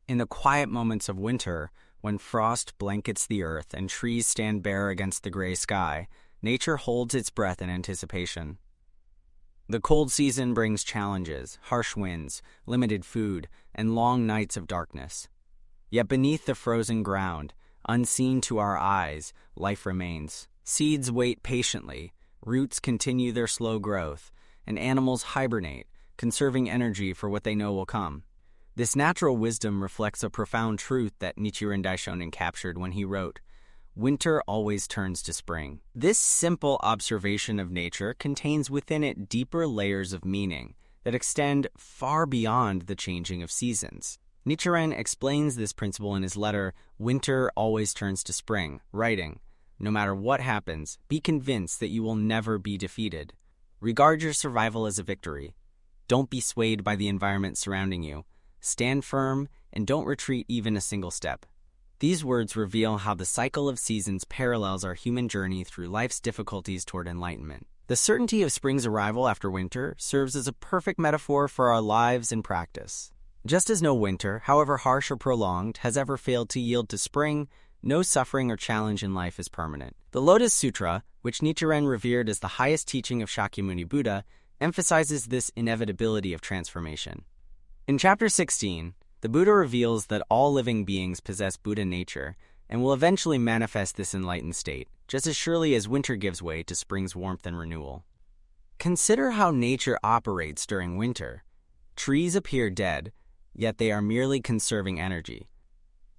In the quiet moments of winter, when frost blankets the earth and trees stand bare against the gray sky, nature holds its breath in anticipation. The cold season brings challenges, harsh winds, limited food, and long nights of darkness. Yet beneath the frozen ground, unseen to our eyes, life remains. Seeds wait patiently, roots continue their slow growth, and animals hibernate, conserving energy for what they know will come. This natural wisdom reflects a profound truth that Nichiren Daishonin captured when he wrote, "Winter always turns to spring." This simple observation of nature contains within it deeper layers of meaning that extend far beyond the changing of seasons. Nichiren explains this principle in his letter, "Winter Always Turns to Spring," writing, "No matter what happens, be convinced that you will never be defeated. Regard your survival as a victory. Don't be swayed by the environment surrounding you. Stand firm and don't retreat even a single step." These words reveal how the cycle of seasons parallels our human journey through life's difficulties toward enlightenment. The certainty of spring's arrival after winter serves as a perfect metaphor for our lives and practice. Just as no winter, however harsh or prolonged, has ever failed to yield to spring, no suffering or challenge in life is permanent. The Lotus Sutra, which Nichiren revered as the highest teaching of Shakyamuni Buddha, emphasizes this inevitability of transformation. In Chapter 16, the Buddha reveals that all living beings possess Buddha nature and will eventually manifest this enlightened state, just as surely as winter gives way to spring's warmth and renewal. Consider how nature operates during winter. Trees appear dead, yet they are merely conserving energy.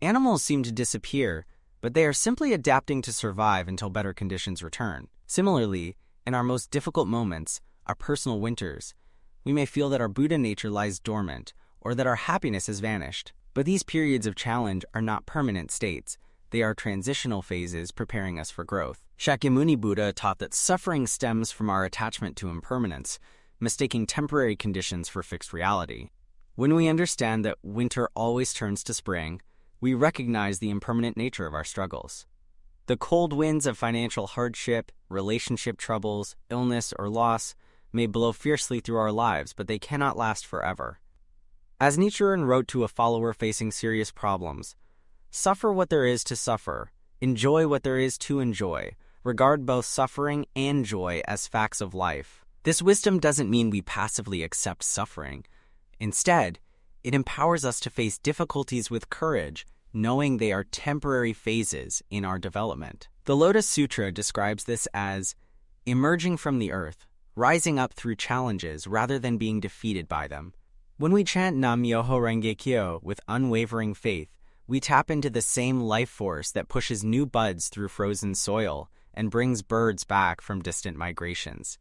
Animals seem to disappear, but they are simply adapting to survive until better conditions return. Similarly, in our most difficult moments, our personal winters, we may feel that our Buddha nature lies dormant or that our happiness has vanished. But these periods of challenge are not permanent states. They are transitional phases preparing us for growth. Shakyamuni Buddha taught that suffering stems from our attachment to impermanence, mistaking temporary conditions for fixed reality. When we understand that winter always turns to spring, we recognize the impermanent nature of our struggles. The cold winds of financial hardship, relationship troubles, illness, or loss may blow fiercely through our lives, but they cannot last forever. As Nichiren wrote to a follower facing serious problems, "Suffer what there is to suffer, enjoy what there is to enjoy, regard both suffering and joy as facts of life." This wisdom doesn't mean we passively accept suffering. Instead, it empowers us to face difficulties with courage, knowing they are temporary phases in our development. The Lotus Sutra describes this as emerging from the earth, rising up through challenges rather than being defeated by them. When we chant Nam-myoho Renge-kyo with unwavering faith, we tap into the same life force that pushes new buds through frozen soil and brings birds back from distant migrations.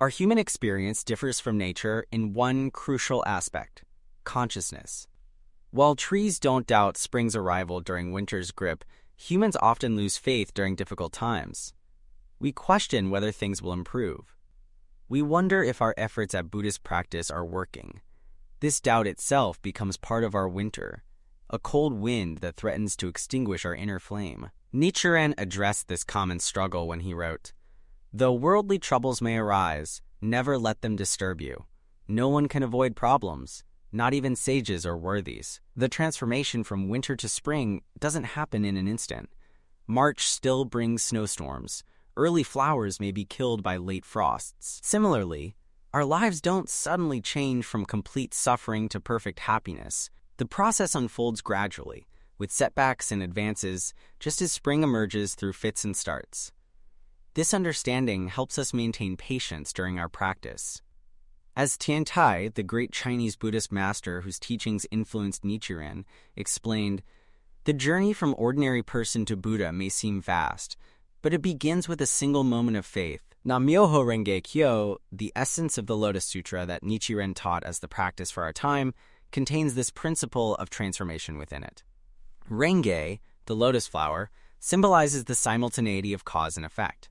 Our human experience differs from nature in one crucial aspect: consciousness. While trees don't doubt spring's arrival during winter's grip, humans often lose faith during difficult times. We question whether things will improve. We wonder if our efforts at Buddhist practice are working. This doubt itself becomes part of our winter, a cold wind that threatens to extinguish our inner flame. Nichiren addressed this common struggle when he wrote, "Though worldly troubles may arise, never let them disturb you. No one can avoid problems, not even sages or worthies. The transformation from winter to spring doesn't happen in an instant. March still brings snowstorms. Early flowers may be killed by late frosts. Similarly, our lives don't suddenly change from complete suffering to perfect happiness. The process unfolds gradually, with setbacks and advances, just as spring emerges through fits and starts. This understanding helps us maintain patience during our practice. As Tiantai, the great Chinese Buddhist master whose teachings influenced Nichiren, explained, "The journey from ordinary person to Buddha may seem vast, but it begins with a single moment of faith." Nam-myoho Renge-kyo, the essence of the Lotus Sutra that Nichiren taught as the practice for our time, contains this principle of transformation within it. Renge, the lotus flower, symbolizes the simultaneity of cause and effect.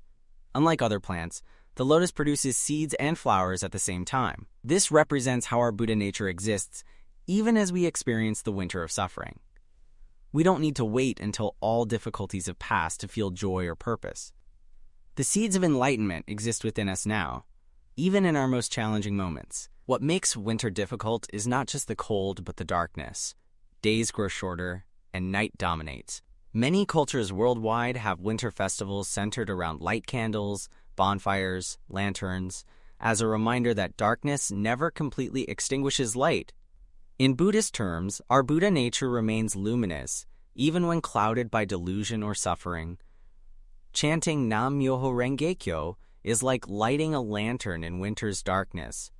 Unlike other plants, the lotus produces seeds and flowers at the same time. This represents how our Buddha nature exists, even as we experience the winter of suffering. We don't need to wait until all difficulties have passed to feel joy or purpose. The seeds of enlightenment exist within us now, even in our most challenging moments. What makes winter difficult is not just the cold, but the darkness. days grow shorter, and night dominates. Many cultures worldwide have winter festivals centered around light candles, bonfires, lanterns, as a reminder that darkness never completely extinguishes light. In Buddhist terms, our Buddha nature remains luminous, even when clouded by delusion or suffering. Chanting Nam Myoho Renge Kyo is like lighting a lantern in winter's darkness.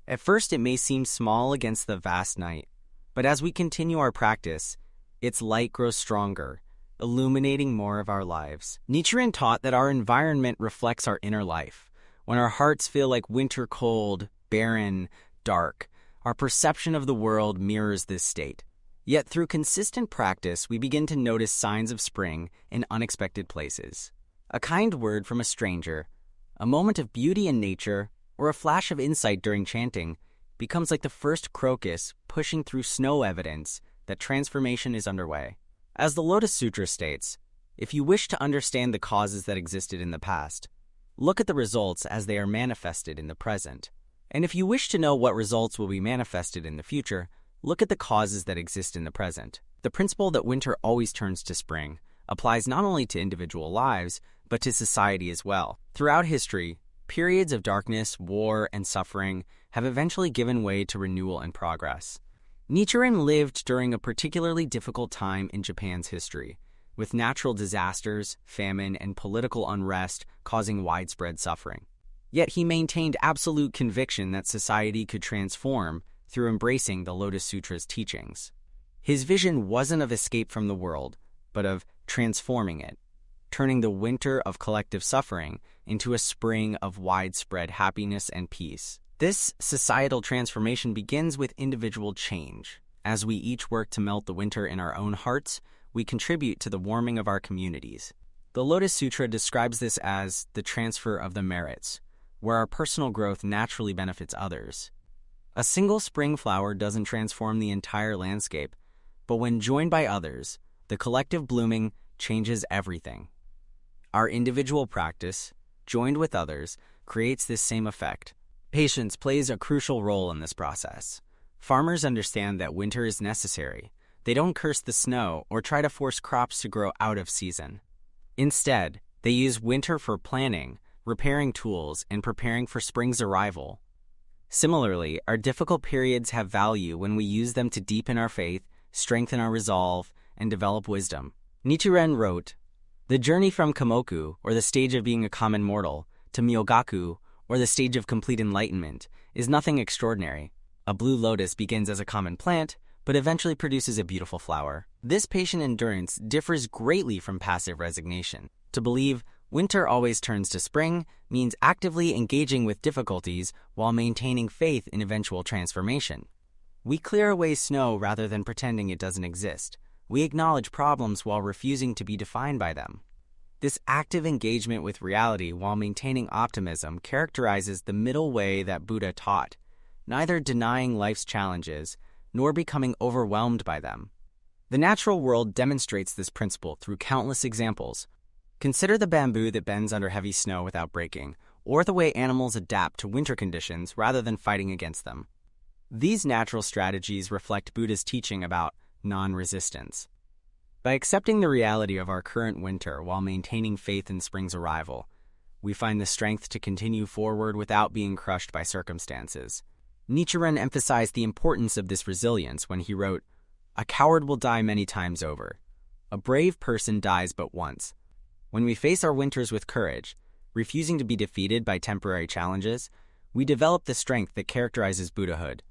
At first, it may seem small against the vast night, but as we continue our practice, its light grows stronger, illuminating more of our lives. Nichiren taught that our environment reflects our inner life. When our hearts feel like winter cold, barren, dark, our perception of the world mirrors this state. Yet through consistent practice, we begin to notice signs of spring in unexpected places. A kind word from a stranger, a moment of beauty in nature, or a flash of insight during chanting becomes like the first crocus pushing through snow, evidence that transformation is underway. As the Lotus Sutra states, if you wish to understand the causes that existed in the past, look at the results as they are manifested in the present. And if you wish to know what results will be manifested in the future, look at the causes that exist in the present. The principle that winter always turns to spring applies not only to individual lives, but to society as well. Throughout history, periods of darkness, war, and suffering have eventually given way to renewal and progress. Nichiren lived during a particularly difficult time in Japan's history, with natural disasters, famine, and political unrest causing widespread suffering. Yet he maintained absolute conviction that society could transform through embracing the Lotus Sutra's teachings. His vision wasn't of escape from the world, but of transforming it, turning the winter of collective suffering into a spring of widespread happiness and peace. This societal transformation begins with individual change. As we each work to melt the winter in our own hearts, we contribute to the warming of our communities. The Lotus Sutra describes this as the transfer of the merits, where our personal growth naturally benefits others. A single spring flower doesn't transform the entire landscape, but when joined by others, the collective blooming changes everything. Our individual practice, joined with others, creates this same effect. Patience plays a crucial role in this process. Farmers understand that winter is necessary. They don't curse the snow or try to force crops to grow out of season. Instead, they use winter for planning, repairing tools, and preparing for spring's arrival. Similarly, our difficult periods have value when we use them to deepen our faith, strengthen our resolve, and develop wisdom. Nichiren wrote, "The journey from Kamoku, or the stage of being a common mortal, to Myogaku, or the stage of complete enlightenment, is nothing extraordinary. A blue lotus begins as a common plant, but eventually produces a beautiful flower. This patient endurance differs greatly from passive resignation. To believe winter always turns to spring means actively engaging with difficulties while maintaining faith in eventual transformation. We clear away snow rather than pretending it doesn't exist. We acknowledge problems while refusing to be defined by them. This active engagement with reality while maintaining optimism characterizes the middle way that Buddha taught, neither denying life's challenges nor becoming overwhelmed by them. The natural world demonstrates this principle through countless examples. Consider the bamboo that bends under heavy snow without breaking, or the way animals adapt to winter conditions rather than fighting against them. These natural strategies reflect Buddha's teaching about non-resistance. By accepting the reality of our current winter while maintaining faith in spring's arrival, we find the strength to continue forward without being crushed by circumstances. Nichiren emphasized the importance of this resilience when he wrote, "A coward will die many times over. A brave person dies but once." When we face our winters with courage, refusing to be defeated by temporary challenges, we develop the strength that characterizes Buddhahood.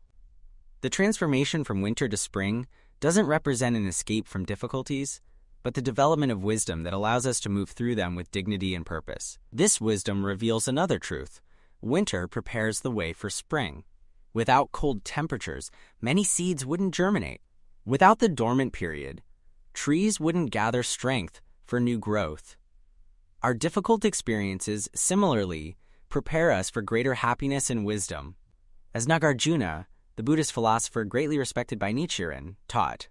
The transformation from winter to spring doesn't represent an escape from difficulties, but the development of wisdom that allows us to move through them with dignity and purpose. This wisdom reveals another truth. Winter prepares the way for spring. Without cold temperatures, many seeds wouldn't germinate. Without the dormant period, trees wouldn't gather strength for new growth. Our difficult experiences, similarly, prepare us for greater happiness and wisdom. As Nagarjuna, the Buddhist philosopher greatly respected by Nichiren, taught,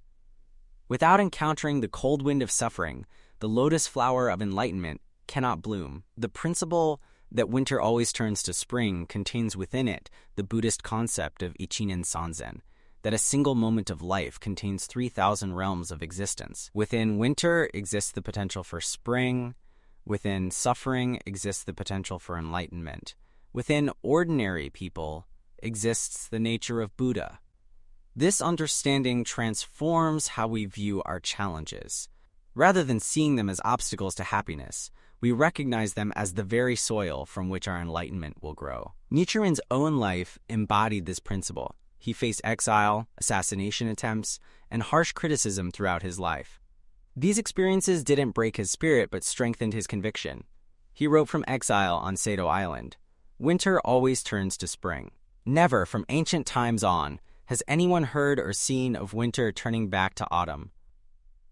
"Without encountering the cold wind of suffering, the lotus flower of enlightenment cannot bloom." The principle that winter always turns to spring contains within it the Buddhist concept of Ichinen Sanzen, that a single moment of life contains 3,000 realms of existence. Within winter exists the potential for spring. Within suffering exists the potential for enlightenment. Within ordinary people exists the nature of Buddha. This understanding transforms how we view our challenges. Rather than seeing them as obstacles to happiness, we recognize them as the very soil from which our enlightenment will grow. Nichiren's own life embodied this principle. He faced exile, assassination attempts, and harsh criticism throughout his life. These experiences didn't break his spirit but strengthened his conviction. He wrote from exile on Sado Island, "Winter always turns to spring. Never, from ancient times on, has anyone heard or seen of winter turning back to autumn."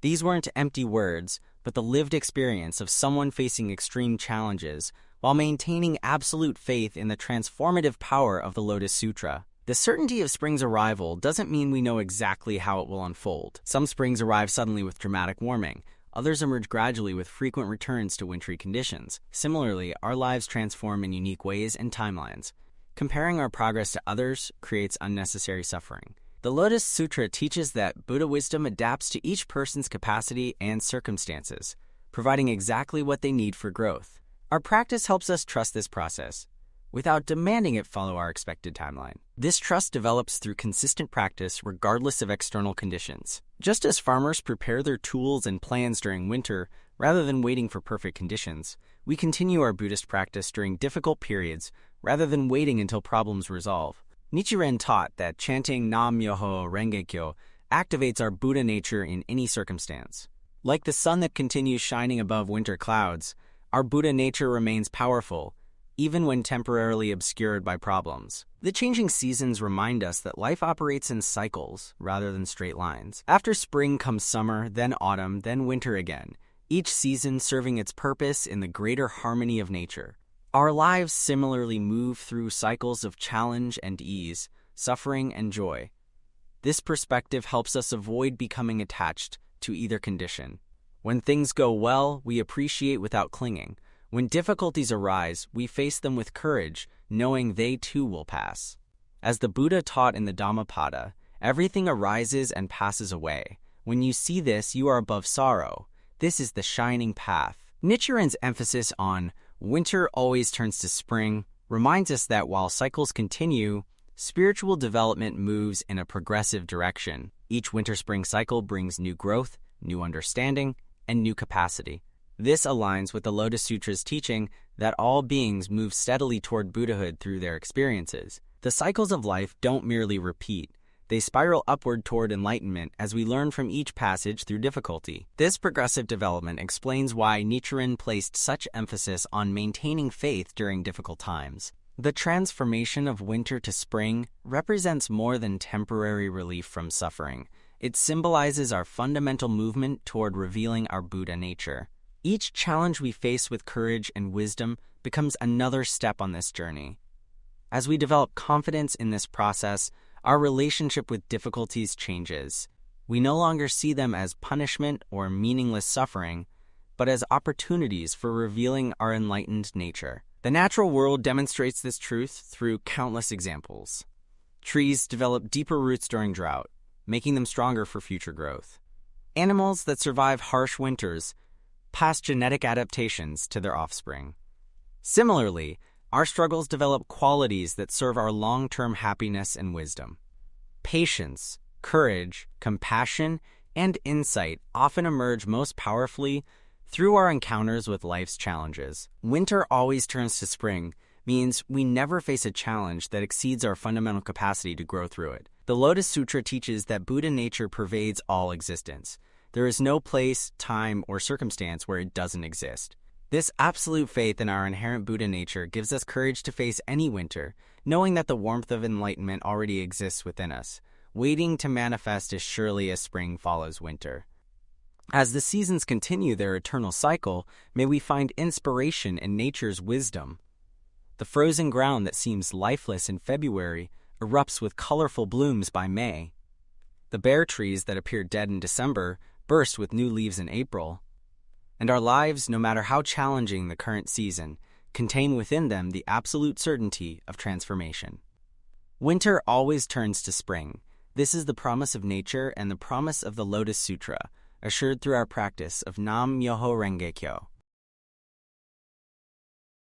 These weren't empty words, but the lived experience of someone facing extreme challenges while maintaining absolute faith in the transformative power of the Lotus Sutra. The certainty of spring's arrival doesn't mean we know exactly how it will unfold. Some springs arrive suddenly with dramatic warming. Others emerge gradually with frequent returns to wintry conditions. Similarly, our lives transform in unique ways and timelines. Comparing our progress to others creates unnecessary suffering. The Lotus Sutra teaches that Buddha wisdom adapts to each person's capacity and circumstances, providing exactly what they need for growth. Our practice helps us trust this process, without demanding it follow our expected timeline. This trust develops through consistent practice regardless of external conditions. Just as farmers prepare their tools and plans during winter rather than waiting for perfect conditions, we continue our Buddhist practice during difficult periods rather than waiting until problems resolve. Nichiren taught that chanting Nam-myoho Renge-kyo activates our Buddha nature in any circumstance. Like the sun that continues shining above winter clouds, our Buddha nature remains powerful, even when temporarily obscured by problems. The changing seasons remind us that life operates in cycles rather than straight lines. After spring comes summer, then autumn, then winter again, each season serving its purpose in the greater harmony of nature. Our lives similarly move through cycles of challenge and ease, suffering and joy. This perspective helps us avoid becoming attached to either condition. When things go well, we appreciate without clinging. When difficulties arise, we face them with courage, knowing they too will pass. As the Buddha taught in the Dhammapada, everything arises and passes away. When you see this, you are above sorrow. This is the shining path. Nichiren's emphasis on winter always turns to spring reminds us that while cycles continue, spiritual development moves in a progressive direction. Each winter-spring cycle brings new growth, new understanding, and new capacity. This aligns with the Lotus Sutra's teaching that all beings move steadily toward Buddhahood through their experiences. The cycles of life don't merely repeat. They spiral upward toward enlightenment as we learn from each passage through difficulty. This progressive development explains why Nichiren placed such emphasis on maintaining faith during difficult times. The transformation of winter to spring represents more than temporary relief from suffering. It symbolizes our fundamental movement toward revealing our Buddha nature. Each challenge we face with courage and wisdom becomes another step on this journey. As we develop confidence in this process, our relationship with difficulties changes. We no longer see them as punishment or meaningless suffering, but as opportunities for revealing our enlightened nature. The natural world demonstrates this truth through countless examples. Trees develop deeper roots during drought, making them stronger for future growth. Animals that survive harsh winters pass genetic adaptations to their offspring. Similarly, our struggles develop qualities that serve our long-term happiness and wisdom. Patience, courage, compassion, and insight often emerge most powerfully through our encounters with life's challenges. Winter always turns to spring means we never face a challenge that exceeds our fundamental capacity to grow through it. The Lotus Sutra teaches that Buddha nature pervades all existence. There is no place, time, or circumstance where it doesn't exist. This absolute faith in our inherent Buddha nature gives us courage to face any winter, knowing that the warmth of enlightenment already exists within us, waiting to manifest as surely as spring follows winter. As the seasons continue their eternal cycle, may we find inspiration in nature's wisdom. The frozen ground that seems lifeless in February erupts with colorful blooms by May. The bare trees that appear dead in December burst with new leaves in April. And our lives, no matter how challenging the current season, contain within them the absolute certainty of transformation. Winter always turns to spring, This is the promise of nature and the promise of the Lotus Sutra, assured through our practice of Nam Myoho Renge Kyo.